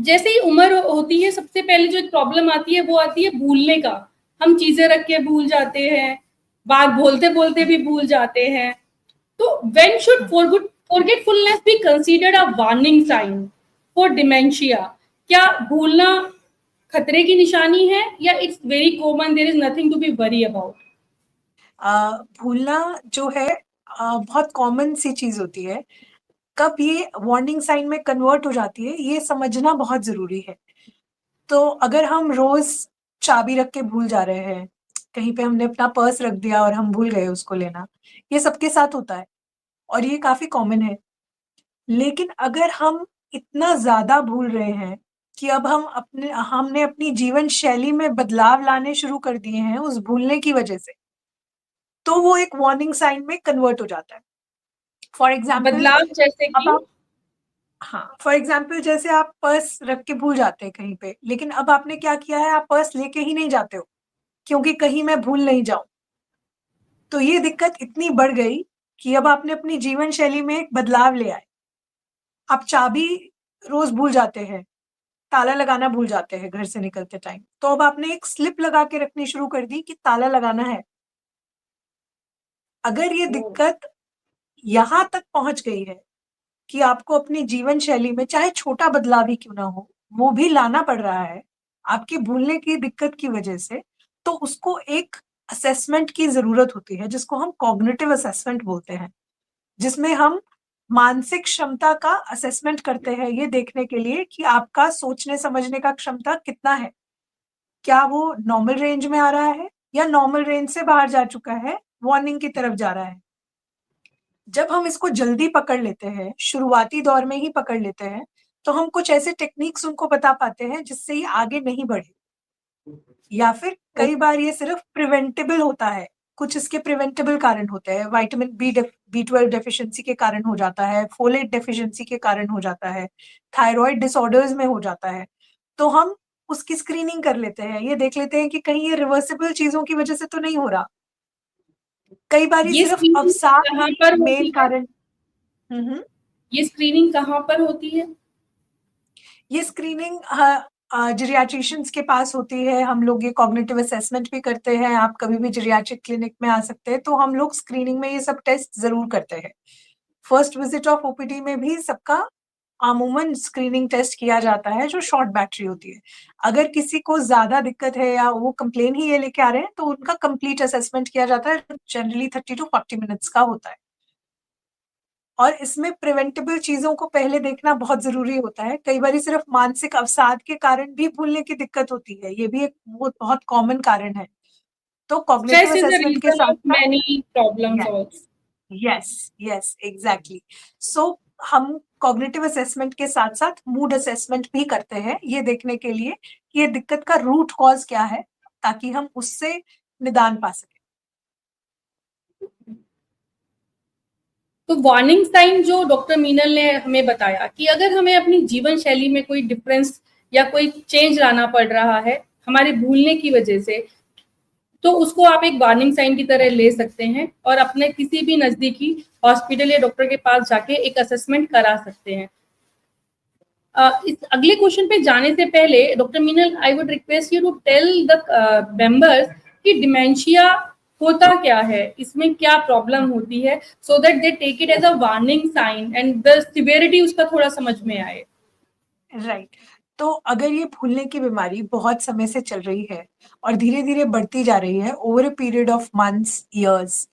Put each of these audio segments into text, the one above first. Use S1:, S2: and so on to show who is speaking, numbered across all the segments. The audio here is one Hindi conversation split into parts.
S1: जैसे ही उम्र होती है, सबसे पहले जो एक प्रॉब्लम आती है, वो आती है भूलने का। हम चीज़ें रख के भूल जाते हैं, बात बोलते-बोलते भी भूल जाते हैं। तो when should forgetfulness be considered a warning sign for dementia? क्या भूलना खतरे की निशानी है या it's very common, there is nothing to be worry about?
S2: भूलना जो है बहुत कॉमन सी चीज होती है। कब ये वार्निंग साइन में कन्वर्ट हो जाती है, ये समझना बहुत जरूरी है। तो अगर हम रोज चाबी रख के भूल जा रहे हैं, कहीं पे हमने अपना पर्स रख दिया और हम भूल गए उसको लेना, ये सबके साथ होता है और ये काफी कॉमन है। लेकिन अगर हम इतना ज्यादा भूल रहे हैं कि अब हमने अपनी जीवन शैली में बदलाव लाने शुरू कर दिए हैं उस भूलने की वजह से, तो वो एक वार्निंग साइन में कन्वर्ट हो जाता है। फॉर एग्जाम्पल,
S1: बदलाव जैसे
S2: अब
S1: कि?
S2: आप हाँ, फॉर एग्जाम्पल जैसे आप पर्स रख के भूल जाते हैं कहीं पे, लेकिन अब आपने क्या किया है, आप पर्स लेके ही नहीं जाते हो क्योंकि कहीं मैं भूल नहीं जाऊं। तो ये दिक्कत इतनी बढ़ गई कि अब आपने अपनी जीवन शैली में एक बदलाव ले आए। आप चाबी रोज भूल जाते हैं, ताला लगाना भूल जाते हैं घर से निकलते टाइम, तो अब आपने एक स्लिप लगा के रखनी शुरू कर दी कि ताला लगाना है। अगर ये दिक्कत यहाँ तक पहुंच गई है कि आपको अपनी जीवन शैली में चाहे छोटा बदलाव ही क्यों ना हो, वो भी लाना पड़ रहा है आपके भूलने की दिक्कत की वजह से, तो उसको एक असेसमेंट की जरूरत होती है जिसको हम कॉग्निटिव असेसमेंट बोलते हैं, जिसमें हम मानसिक क्षमता का असेसमेंट करते हैं ये देखने के लिए कि आपका सोचने समझने का क्षमता कितना है। क्या वो नॉर्मल रेंज में आ रहा है या नॉर्मल रेंज से बाहर जा चुका है, वार्निंग की तरफ जा रहा है। जब हम इसको जल्दी पकड़ लेते हैं, शुरुआती दौर में ही पकड़ लेते हैं, तो हम कुछ ऐसे टेक्निक्स उनको बता पाते हैं जिससे ये आगे नहीं बढ़े। या फिर कई बार ये सिर्फ प्रिवेंटेबल होता है, कुछ इसके प्रिवेंटेबल कारण होते हैं, विटामिन बी 12 डेफिशिएंसी के कारण हो जाता है, फोलेट डेफिशिएंसी के कारण हो जाता है, थायराइड डिसऑर्डर्स में हो जाता है। तो हम उसकी स्क्रीनिंग कर लेते हैं, ये देख लेते हैं कि कहीं ये रिवर्सिबल चीजों की वजह से तो नहीं हो रहा। कई बार ये
S1: ये
S2: सिर्फ
S1: स्क्रीनिंग
S2: अवसाद
S1: कहाँ
S2: ही
S1: पर
S2: मेन
S1: होती है?
S2: कारण। हम्म।
S1: ये स्क्रीनिंग कहाँ पर होती है?
S2: ये स्क्रीनिंग जीरियाट्रिशियंस के पास होती है। हम लोग ये कॉग्निटिव असेसमेंट भी करते हैं। आप कभी भी जीरियाट्रिक क्लिनिक में आ सकते हैं, तो हम लोग स्क्रीनिंग में ये सब टेस्ट जरूर करते हैं। फर्स्ट विजिट ऑफ ओपीडी में भी सबका अमूमन स्क्रीनिंग टेस्ट किया जाता है जो शॉर्ट बैटरी होती है। अगर किसी को ज्यादा दिक्कत है या वो कंप्लेन ही ये लेके आ रहे हैं, तो उनका कंप्लीट असेसमेंट किया जाता है, जनरली 30 to 40 मिनट्स का होता है। और इसमें प्रिवेंटेबल चीजों को पहले देखना बहुत जरूरी होता है। कई बार सिर्फ मानसिक अवसाद के कारण भी भूलने की दिक्कत होती है, ये भी एक बहुत कॉमन कारण है। तो cognitive
S1: stress is the
S2: assessment के
S1: रीजन
S2: साथ
S1: ऑफ
S2: साथ
S1: many problems also.
S2: Yes, yes, yes, exactly. So हम कॉग्निटिव असेसमेंट के साथ साथ मूड असेसमेंट भी करते हैं, ये देखने के लिए कि ये दिक्कत का रूट कॉज क्या है, ताकि हम उससे निदान पा सकें।
S1: तो वार्निंग साइन जो डॉक्टर मीनल ने हमें बताया कि अगर हमें अपनी जीवन शैली में कोई डिफरेंस या कोई चेंज लाना पड़ रहा है हमारे भूलने की वजह से, तो उसको आप एक वार्निंग साइन की तरह ले सकते हैं और अपने किसी भी नजदीकी हॉस्पिटल या डॉक्टर के पास जाके एक असेसमेंट करा सकते हैं। इस अगले क्वेश्चन पे जाने से पहले doctor Meenal, I would request you to tell the members कि डिमेंशिया होता क्या है, इसमें क्या प्रॉब्लम होती है, so that they take it as a warning sign and the severity उसका थोड़ा समझ में आए।
S2: राइट। तो अगर ये भूलने की बीमारी बहुत समय से चल रही है और धीरे धीरे बढ़ती जा रही है over a period of months, years,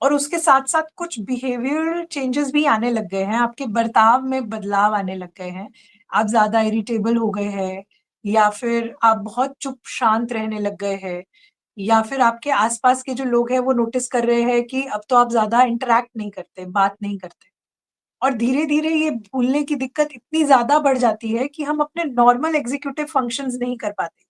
S2: और उसके साथ साथ कुछ बिहेवियरल चेंजेस भी आने लग गए हैं, आपके बर्ताव में बदलाव आने लग गए हैं, आप ज्यादा इरिटेबल हो गए हैं, या फिर आप बहुत चुप शांत रहने लग गए हैं, या फिर आपके आसपास के जो लोग हैं वो नोटिस कर रहे हैं कि अब तो आप ज्यादा इंटरेक्ट नहीं करते, बात नहीं करते, और धीरे धीरे ये भूलने की दिक्कत इतनी ज्यादा बढ़ जाती है कि हम अपने नॉर्मल एग्जीक्यूटिव फंक्शंस नहीं कर पाते।